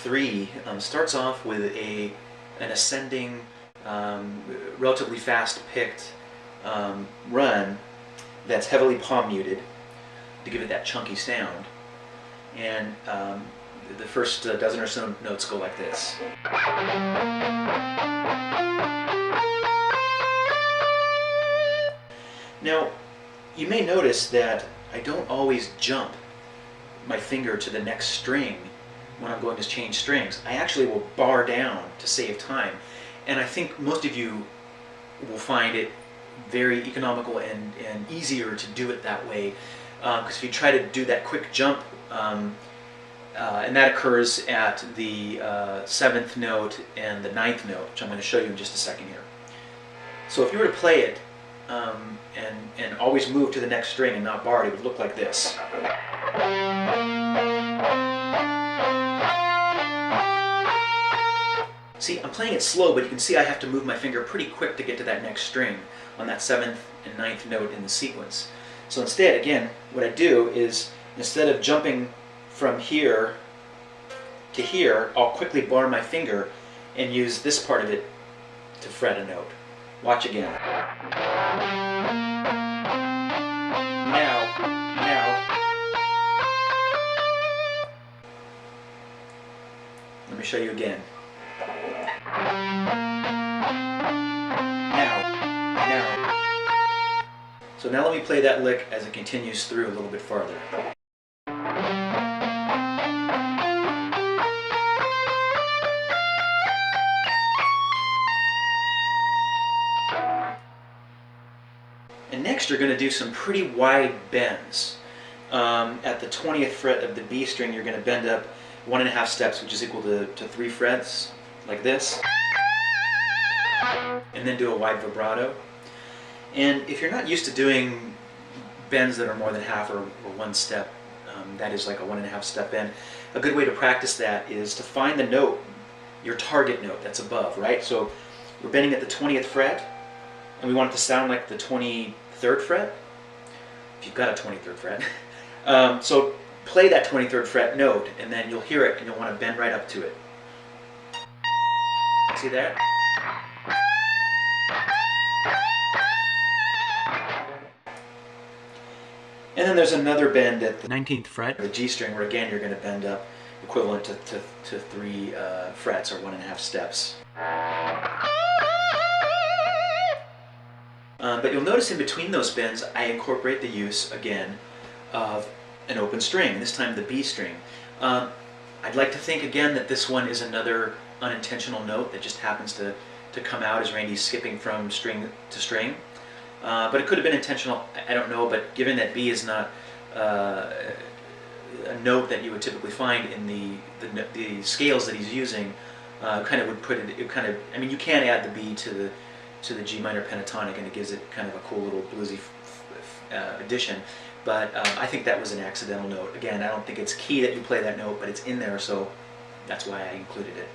3 starts off with an ascending, relatively fast-picked run that's heavily palm muted to give it that chunky sound. And the first dozen or so notes go like this. Now, you may notice that I don't always jump my finger to the next string when I'm going to change strings. I actually will bar down to save time. And I think most of you will find it very economical and easier to do it that way. Because if you try to do that quick jump, and that occurs at the 7th note and the 9th note, which I'm going to show you in just a second here. So if you were to play it and always move to the next string and not bar it, it would look like this. See, I'm playing it slow, but you can see I have to move my finger pretty quick to get to that next string on that 7th and 9th note in the sequence. So instead, again, what I do is, instead of jumping from here to here, I'll quickly bar my finger and use this part of it to fret a note. Watch again. Now. Let me show you again. Now. So now let me play that lick as it continues through a little bit farther. And next you're going to do some pretty wide bends. At the 20th fret of the B string, you're going to bend up 1.5 steps, which is equal to 3 frets, like this. And then do a wide vibrato. And if you're not used to doing bends that are more than half or 1 step, that is like a 1.5 step bend, a good way to practice that is to find the note, your target note that's above, right? So we're bending at the 20th fret, and we want it to sound like the 23rd fret, if you've got a 23rd fret. So play that 23rd fret note, and then you'll hear it, and you'll want to bend right up to it. See that? And then there's another bend at the 19th fret, the G string, where again you're going to bend up equivalent to 3 frets or 1.5 steps. But you'll notice in between those bends I incorporate the use, again, of an open string, this time the B string. I'd like to think again that this one is another unintentional note that just happens to come out as Randy's skipping from string to string. But it could have been intentional, I don't know, but given that B is not a note that you would typically find in the scales that he's using, kind of would put it kind of, I mean, you can add the B to the G minor pentatonic, and it gives it kind of a cool little bluesy addition. But I think that was an accidental note. Again, I don't think it's key that you play that note, but it's in there, so that's why I included it.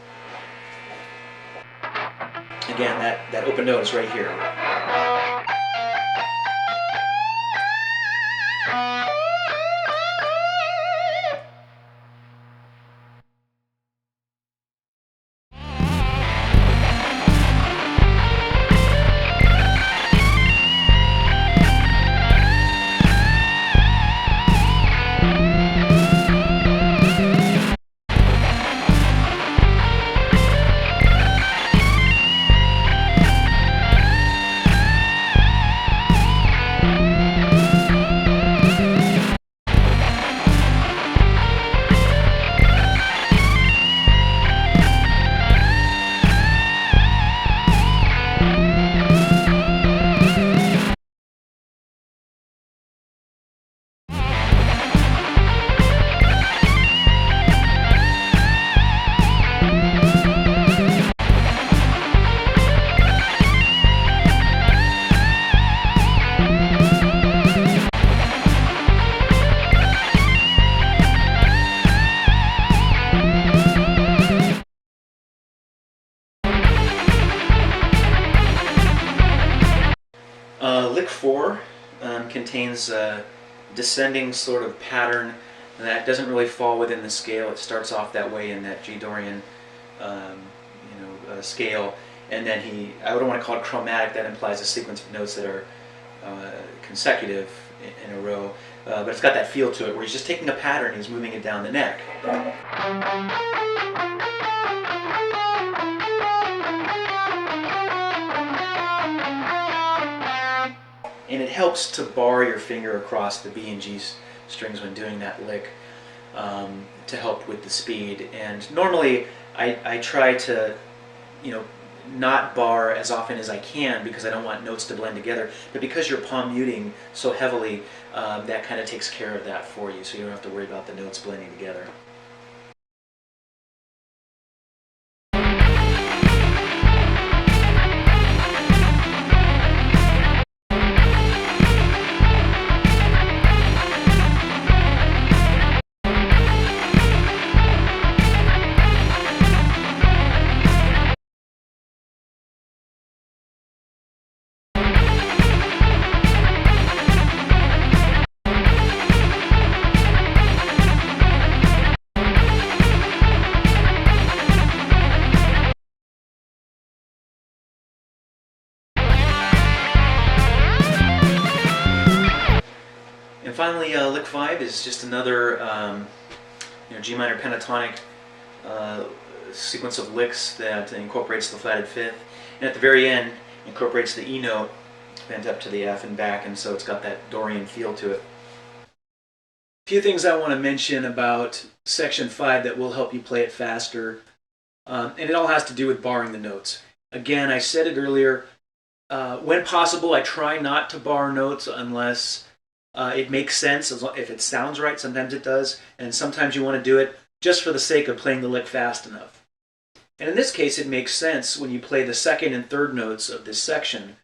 Again, that open note is right here. Lick 4 contains a descending sort of pattern And that doesn't really fall within the scale. It starts off that way in that G Dorian scale, and then I don't want to call it chromatic. That implies a sequence of notes that are consecutive in a row, but it's got that feel to it where he's just taking a pattern, he's moving it down the neck. And it helps to bar your finger across the B and G strings when doing that lick, to help with the speed. And normally I try to, not bar as often as I can because I don't want notes to blend together. But because you're palm muting so heavily, that kind of takes care of that for you, so you don't have to worry about the notes blending together. And finally, lick 5 is just another G minor pentatonic sequence of licks that incorporates the flatted fifth, and at the very end incorporates the E note bent up to the F and back, and so it's got that Dorian feel to it. A few things I want to mention about section 5 that will help you play it faster, and it all has to do with barring the notes. Again, I said it earlier, when possible I try not to bar notes unless it makes sense. If it sounds right, sometimes it does, and sometimes you want to do it just for the sake of playing the lick fast enough. And in this case, it makes sense when you play the second and third notes of this section.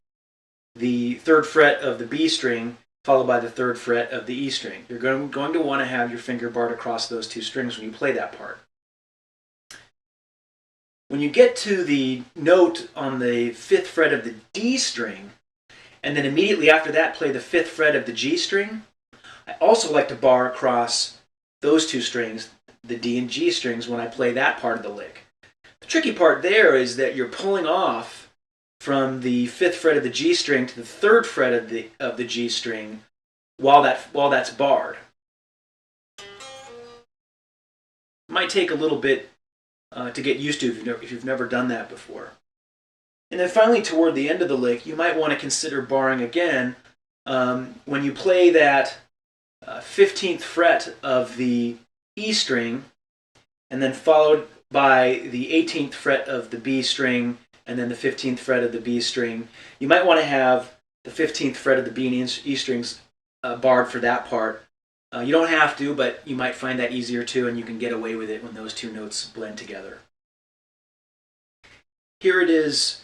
The third fret of the B string followed by the third fret of the E string. You're going to want to have your finger barred across those two strings when you play that part. When you get to the note on the fifth fret of the D string, and then immediately after that play the fifth fret of the G string, I also like to bar across those two strings, the D and G strings, when I play that part of the lick. The tricky part there is that you're pulling off from the fifth fret of the G string to the third fret of the G string while that's barred. It might take a little bit to get used to if you've never done that before. And then finally, toward the end of the lick, you might want to consider barring again when you play that 15th fret of the E string, and then followed by the 18th fret of the B string, and then the 15th fret of the B string. You might want to have the 15th fret of the B and E strings barred for that part. You don't have to, but you might find that easier too, and you can get away with it when those two notes blend together. Here it is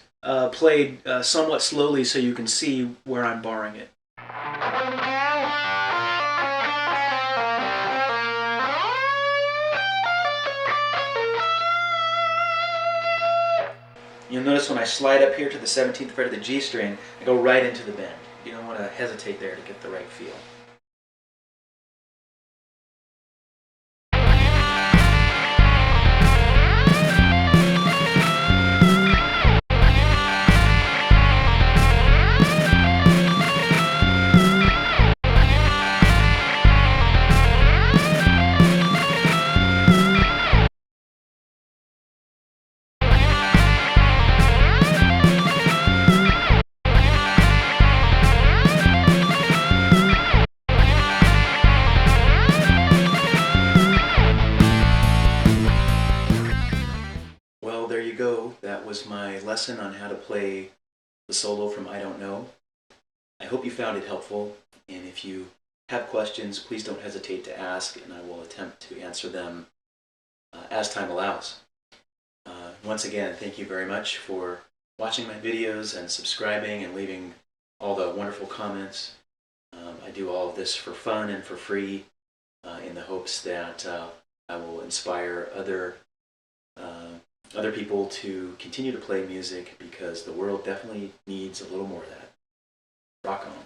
played somewhat slowly so you can see where I'm barring it. You'll notice when I slide up here to the 17th fret of the G string, I go right into the bend. You don't want to hesitate there to get the right feel. Well, there you go. That was my lesson on how to play the solo from I Don't Know. I hope you found it helpful, and if you have questions, please don't hesitate to ask, and I will attempt to answer them as time allows. Once again, thank you very much for watching my videos and subscribing and leaving all the wonderful comments. I do all of this for fun and for free in the hopes that I will inspire other people to continue to play music, because the world definitely needs a little more of that. Rock on.